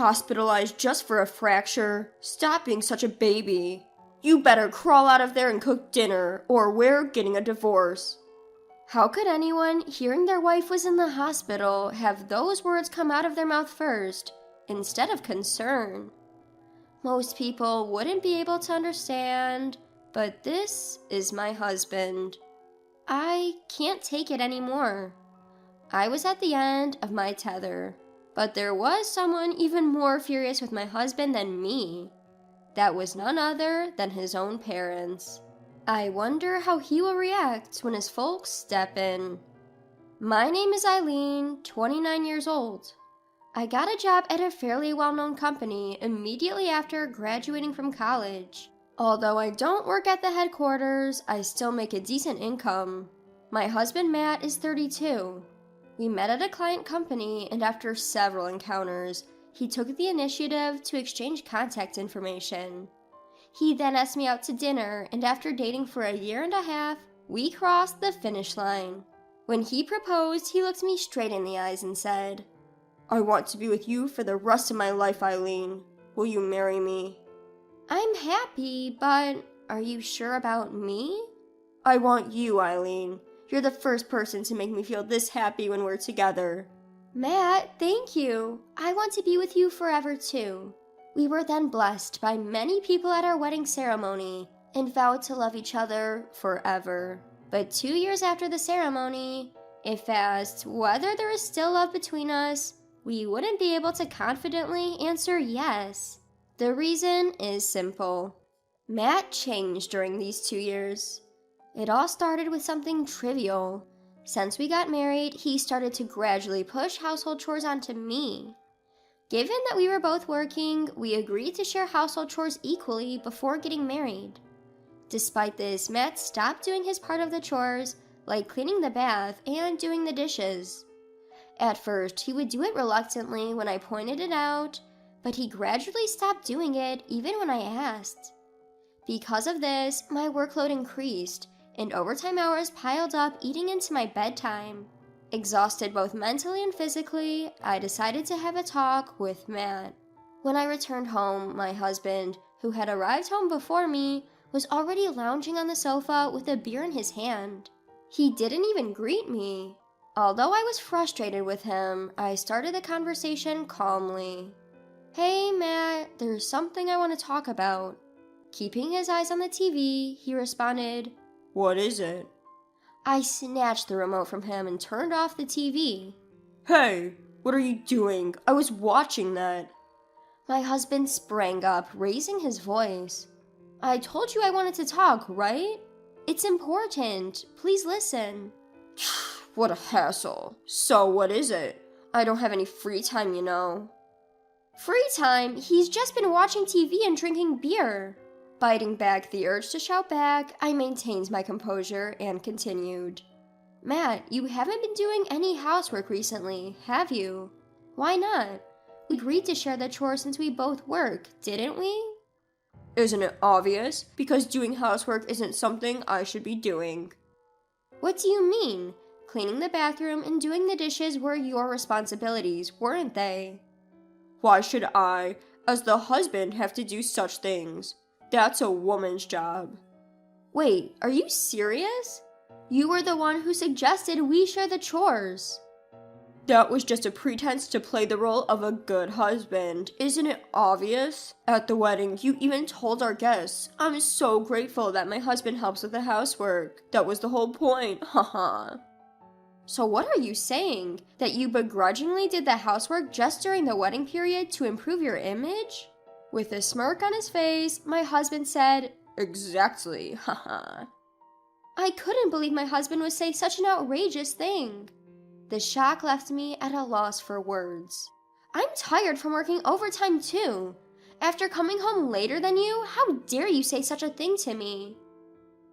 Hospitalized just for a fracture? Stop being such a baby. You better crawl out of there and cook dinner, or we're getting a divorce. How could anyone, hearing their wife was in the hospital, have those words come out of their mouth first, instead of concern? Most people wouldn't be able to understand, but this is my husband. I can't take it anymore. I was at the end of my tether, but there was someone even more furious with my husband than me. That was none other than his own parents. I wonder how he will react when his folks step in. My name is Eileen, 29 years old. I got a job at a fairly well-known company immediately after graduating from college. Although I don't work at the headquarters, I still make a decent income. My husband Matt is 32. We met at a client company, and after several encounters, he took the initiative to exchange contact information. He then asked me out to dinner, and after dating for a year and a half, we crossed the finish line. When he proposed, he looked me straight in the eyes and said, "I want to be with you for the rest of my life, Eileen. Will you marry me?" I'm happy, but are you sure about me? I want you, Eileen. You're the first person to make me feel this happy when we're together. Matt, thank you. I want to be with you forever too. We were then blessed by many people at our wedding ceremony and vowed to love each other forever. But 2 years after the ceremony, if asked whether there is still love between us, we wouldn't be able to confidently answer yes. The reason is simple. Matt changed during these 2 years. It all started with something trivial. Since we got married, he started to gradually push household chores onto me. Given that we were both working, we agreed to share household chores equally before getting married. Despite this, Matt stopped doing his part of the chores, like cleaning the bath and doing the dishes. At first, he would do it reluctantly when I pointed it out, but he gradually stopped doing it even when I asked. Because of this, my workload increased, and overtime hours piled up, eating into my bedtime. Exhausted both mentally and physically, I decided to have a talk with Matt. When I returned home, my husband, who had arrived home before me, was already lounging on the sofa with a beer in his hand. He didn't even greet me. Although I was frustrated with him, I started the conversation calmly. "Hey, Matt, there's something I want to talk about." Keeping his eyes on the TV, he responded, "What is it?" I snatched the remote from him and turned off the TV. "Hey, what are you doing? I was watching that." My husband sprang up, raising his voice. "I told you I wanted to talk, right? It's important. Please listen." What a hassle. So what is it? I don't have any free time, you know. Free time? He's just been watching TV and drinking beer. Biting back the urge to shout back, I maintained my composure and continued. "Matt, you haven't been doing any housework recently, have you? Why not? We agreed to share the chores since we both work, didn't we?" Isn't it obvious? Because doing housework isn't something I should be doing. What do you mean? Cleaning the bathroom and doing the dishes were your responsibilities, weren't they? Why should I, as the husband, have to do such things? That's a woman's job. Wait, are you serious? You were the one who suggested we share the chores. That was just a pretense to play the role of a good husband. Isn't it obvious? At the wedding, you even told our guests, "I'm so grateful that my husband helps with the housework." That was the whole point, haha. So what are you saying? That you begrudgingly did the housework just during the wedding period to improve your image? With a smirk on his face, my husband said, "Exactly, haha." I couldn't believe my husband would say such an outrageous thing. The shock left me at a loss for words. I'm tired from working overtime too. After coming home later than you, how dare you say such a thing to me?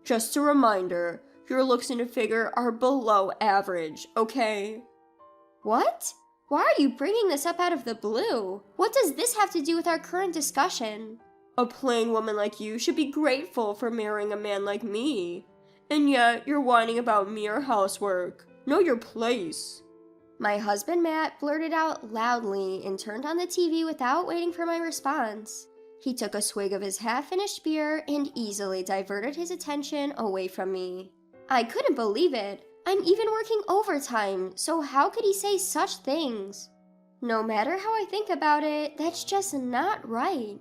Just a reminder, your looks and figure are below average, okay? What? Why are you bringing this up out of the blue? What does this have to do with our current discussion? A plain woman like you should be grateful for marrying a man like me. And yet, you're whining about mere housework. Know your place. My husband Matt blurted out loudly and turned on the TV without waiting for my response. He took a swig of his half-finished beer and easily diverted his attention away from me. I couldn't believe it. I'm even working overtime, so how could he say such things? No matter how I think about it, that's just not right.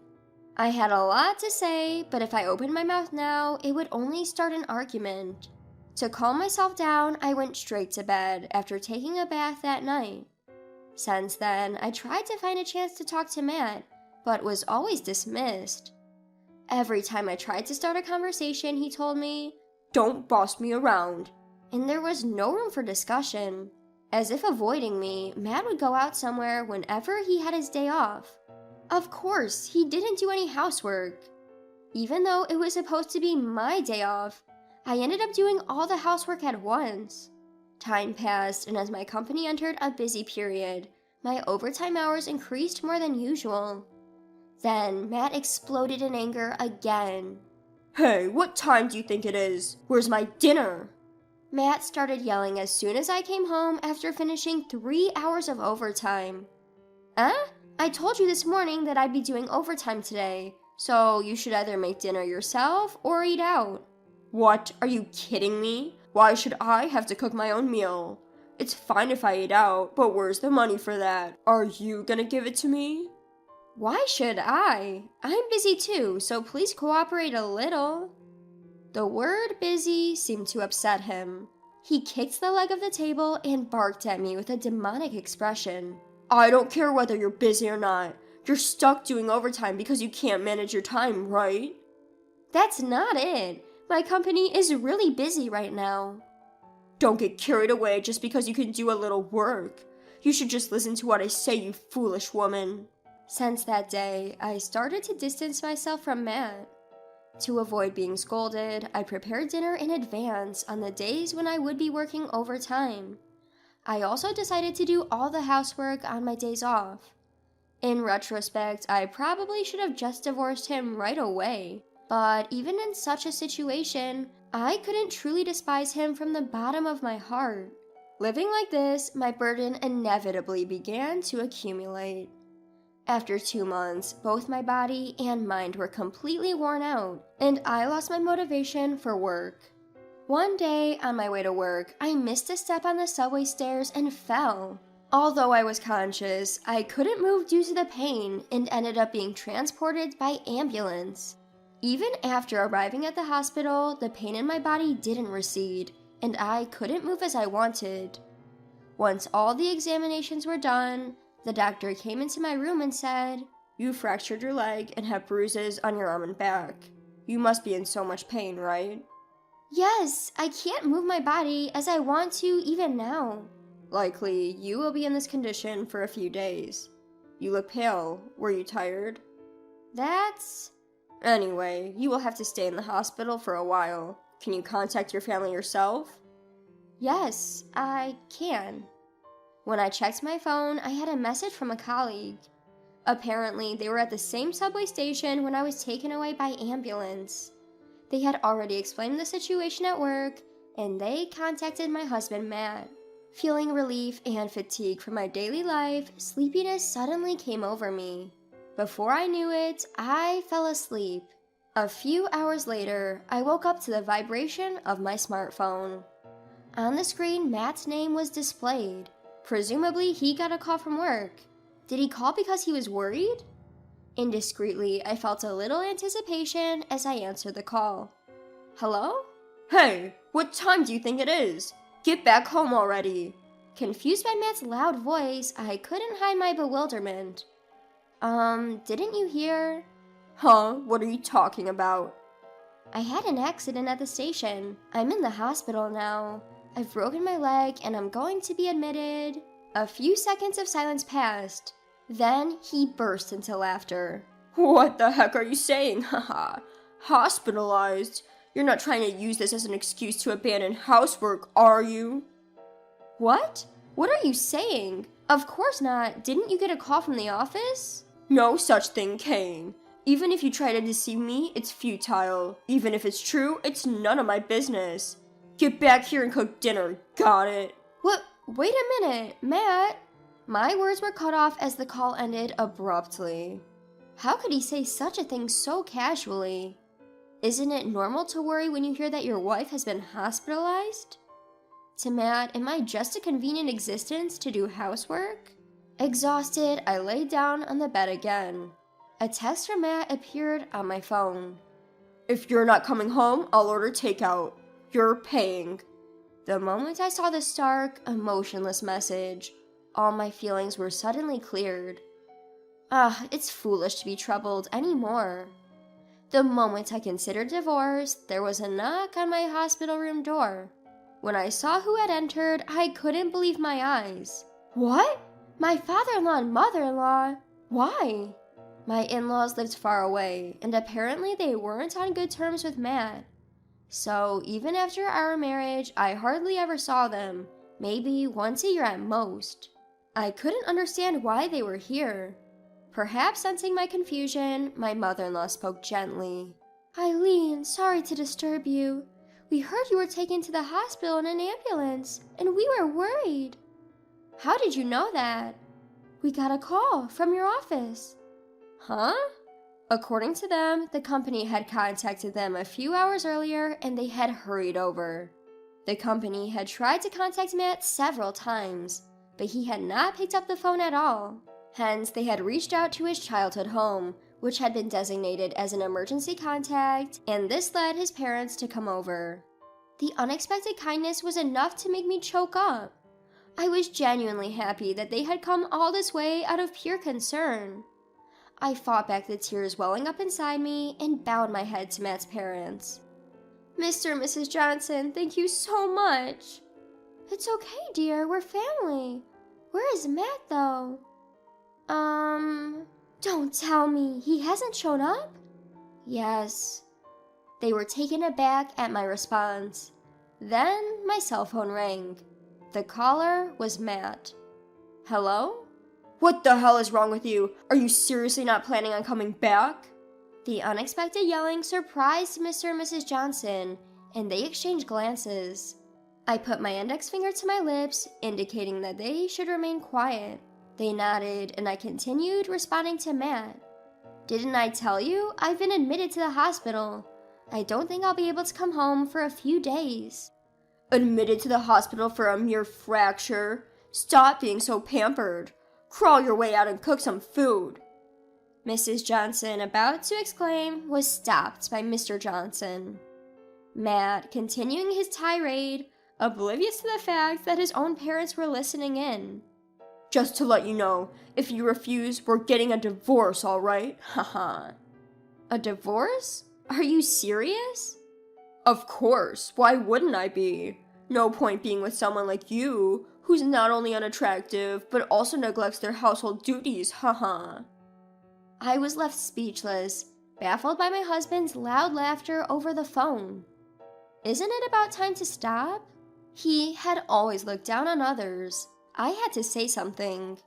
I had a lot to say, but if I opened my mouth now, it would only start an argument. To calm myself down, I went straight to bed after taking a bath that night. Since then, I tried to find a chance to talk to Matt, but was always dismissed. Every time I tried to start a conversation, he told me, "Don't boss me around," and there was no room for discussion. As if avoiding me, Matt would go out somewhere whenever he had his day off. Of course, he didn't do any housework. Even though it was supposed to be my day off, I ended up doing all the housework at once. Time passed, and as my company entered a busy period, my overtime hours increased more than usual. Then, Matt exploded in anger again. "Hey, what time do you think it is? Where's my dinner?" Matt started yelling as soon as I came home after finishing 3 hours of overtime. I told you this morning that I'd be doing overtime today, so you should either make dinner yourself or eat out. What? Are you kidding me? Why should I have to cook my own meal? It's fine if I eat out, but where's the money for that? Are you gonna give it to me? Why should I? I'm busy too, so please cooperate a little. The word busy seemed to upset him. He kicked the leg of the table and barked at me with a demonic expression. "I don't care whether you're busy or not. You're stuck doing overtime because you can't manage your time, right?" That's not it. My company is really busy right now. Don't get carried away just because you can do a little work. You should just listen to what I say, you foolish woman. Since that day, I started to distance myself from Matt. To avoid being scolded, I prepared dinner in advance on the days when I would be working overtime. I also decided to do all the housework on my days off. In retrospect, I probably should have just divorced him right away. But even in such a situation, I couldn't truly despise him from the bottom of my heart. Living like this, my burden inevitably began to accumulate. After 2 months, both my body and mind were completely worn out, and I lost my motivation for work. One day, on my way to work, I missed a step on the subway stairs and fell. Although I was conscious, I couldn't move due to the pain and ended up being transported by ambulance. Even after arriving at the hospital, the pain in my body didn't recede, and I couldn't move as I wanted. Once all the examinations were done, the doctor came into my room and said, "You fractured your leg and have bruises on your arm and back. You must be in so much pain, right?" "Yes, I can't move my body as I want to even now." "Likely, you will be in this condition for a few days. You look pale. Were you tired?" "That's..." "Anyway, you will have to stay in the hospital for a while. Can you contact your family yourself?" "Yes, I can." When I checked my phone, I had a message from a colleague. Apparently, they were at the same subway station when I was taken away by ambulance. They had already explained the situation at work, and they contacted my husband, Matt. Feeling relief and fatigue from my daily life, sleepiness suddenly came over me. Before I knew it, I fell asleep. A few hours later, I woke up to the vibration of my smartphone. On the screen, Matt's name was displayed. Presumably, he got a call from work. Did he call because he was worried? Indiscreetly, I felt a little anticipation as I answered the call. "Hello?" "Hey, what time do you think it is? Get back home already." Confused by Matt's loud voice, I couldn't hide my bewilderment. Didn't you hear?" "Huh? What are you talking about?" "I had an accident at the station. I'm in the hospital now. I've broken my leg and I'm going to be admitted." A few seconds of silence passed. Then he burst into laughter. "What the heck are you saying? Haha. Hospitalized? You're not trying to use this as an excuse to abandon housework, are you?" "What? What are you saying? Of course not. Didn't you get a call from the office?" "No such thing came. Even if you try to deceive me, it's futile. Even if it's true, it's none of my business. Get back here and cook dinner, got it?" Wait a minute, Matt. My words were cut off as the call ended abruptly. How could he say such a thing so casually? Isn't it normal to worry when you hear that your wife has been hospitalized? To Matt, am I just a convenient existence to do housework? Exhausted, I laid down on the bed again. A text from Matt appeared on my phone. If you're not coming home, I'll order takeout. You're paying. The moment I saw the stark, emotionless message, all my feelings were suddenly cleared. It's foolish to be troubled anymore. The moment I considered divorce, there was a knock on my hospital room door. When I saw who had entered, I couldn't believe my eyes. What? My father-in-law and mother-in-law? Why? My in-laws lived far away, and apparently they weren't on good terms with Matt. So even after our marriage, I hardly ever saw them, maybe once a year at most. I couldn't understand why they were here. Perhaps sensing my confusion, my mother-in-law spoke gently. Eileen, sorry to disturb you. We heard you were taken to the hospital in an ambulance, and we were worried. How did you know that? We got a call from your office. Huh? According to them, the company had contacted them a few hours earlier and they had hurried over. The company had tried to contact Matt several times, but he had not picked up the phone at all. Hence, they had reached out to his childhood home, which had been designated as an emergency contact, and this led his parents to come over. The unexpected kindness was enough to make me choke up. I was genuinely happy that they had come all this way out of pure concern. I fought back the tears welling up inside me and bowed my head to Matt's parents. Mr. and Mrs. Johnson, thank you so much. It's okay, dear, we're family. Where is Matt, though? Don't tell me, he hasn't shown up? Yes. They were taken aback at my response. Then my cell phone rang. The caller was Matt. Hello? What the hell is wrong with you? Are you seriously not planning on coming back? The unexpected yelling surprised Mr. and Mrs. Johnson, and they exchanged glances. I put my index finger to my lips, indicating that they should remain quiet. They nodded, and I continued responding to Matt. Didn't I tell you? I've been admitted to the hospital. I don't think I'll be able to come home for a few days. Admitted to the hospital for a mere fracture? Stop being so pampered. Crawl your way out and cook some food. Mrs. Johnson, about to exclaim, was stopped by Mr. Johnson. Matt, continuing his tirade, oblivious to the fact that his own parents were listening in. Just to let you know, if you refuse, we're getting a divorce, all right? Haha. A divorce? Are you serious? Of course, why wouldn't I be? No point being with someone like you, who's not only unattractive, but also neglects their household duties, haha. I was left speechless, baffled by my husband's loud laughter over the phone. Isn't it about time to stop? He had always looked down on others. I had to say something.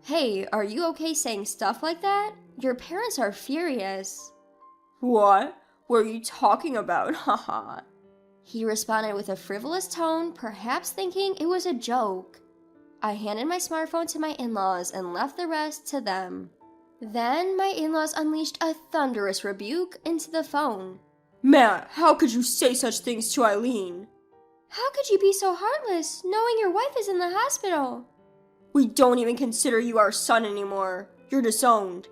Hey, are you okay saying stuff like that? Your parents are furious. What? What are you talking about? Haha. He responded with a frivolous tone, perhaps thinking it was a joke. I handed my smartphone to my in-laws and left the rest to them. Then my in-laws unleashed a thunderous rebuke into the phone. Matt, how could you say such things to Eileen? How could you be so heartless, knowing your wife is in the hospital? We don't even consider you our son anymore. You're disowned.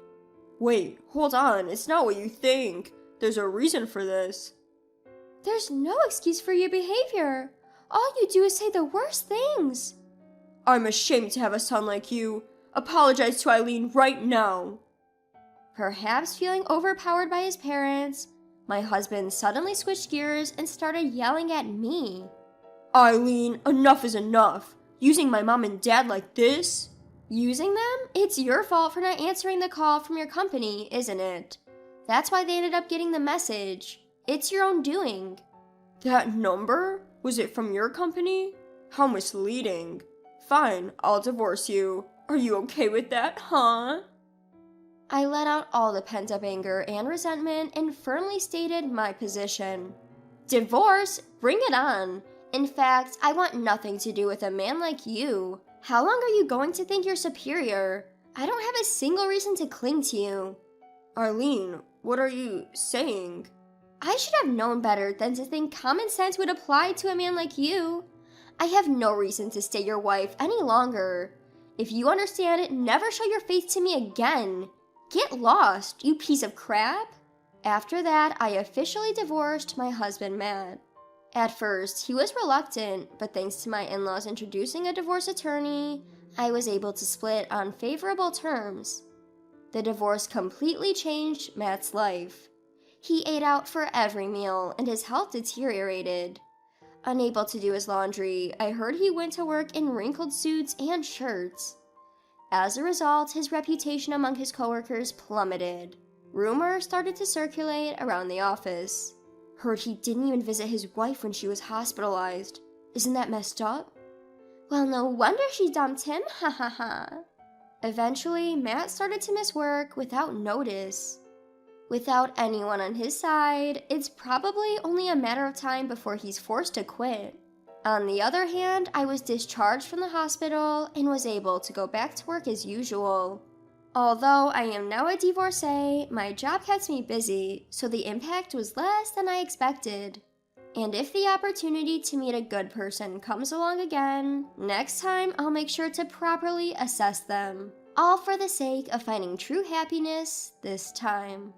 Wait, hold on, it's not what you think. There's a reason for this. There's no excuse for your behavior. All you do is say the worst things. I'm ashamed to have a son like you. Apologize to Eileen right now. Perhaps feeling overpowered by his parents, my husband suddenly switched gears and started yelling at me. Eileen, enough is enough. Using my mom and dad like this? Using them? It's your fault for not answering the call from your company, isn't it? That's why they ended up getting the message. It's your own doing. That number? Was it from your company? How misleading. Fine, I'll divorce you. Are you okay with that, huh? I let out all the pent-up anger and resentment and firmly stated my position. Divorce? Bring it on. In fact, I want nothing to do with a man like you. How long are you going to think you're superior? I don't have a single reason to cling to you. Arlene, what are you saying? I should have known better than to think common sense would apply to a man like you. I have no reason to stay your wife any longer. If you understand it, never show your face to me again. Get lost, you piece of crap. After that, I officially divorced my husband, Matt. At first, he was reluctant, but thanks to my in-laws introducing a divorce attorney, I was able to split on favorable terms. The divorce completely changed Matt's life. He ate out for every meal, and his health deteriorated. Unable to do his laundry, I heard he went to work in wrinkled suits and shirts. As a result, his reputation among his coworkers plummeted. Rumors started to circulate around the office. Heard he didn't even visit his wife when she was hospitalized. Isn't that messed up? Well, no wonder she dumped him, ha ha ha. Eventually, Matt started to miss work without notice. Without anyone on his side, it's probably only a matter of time before he's forced to quit. On the other hand, I was discharged from the hospital and was able to go back to work as usual. Although I am now a divorcee, my job kept me busy, so the impact was less than I expected. And if the opportunity to meet a good person comes along again, next time I'll make sure to properly assess them. All for the sake of finding true happiness this time.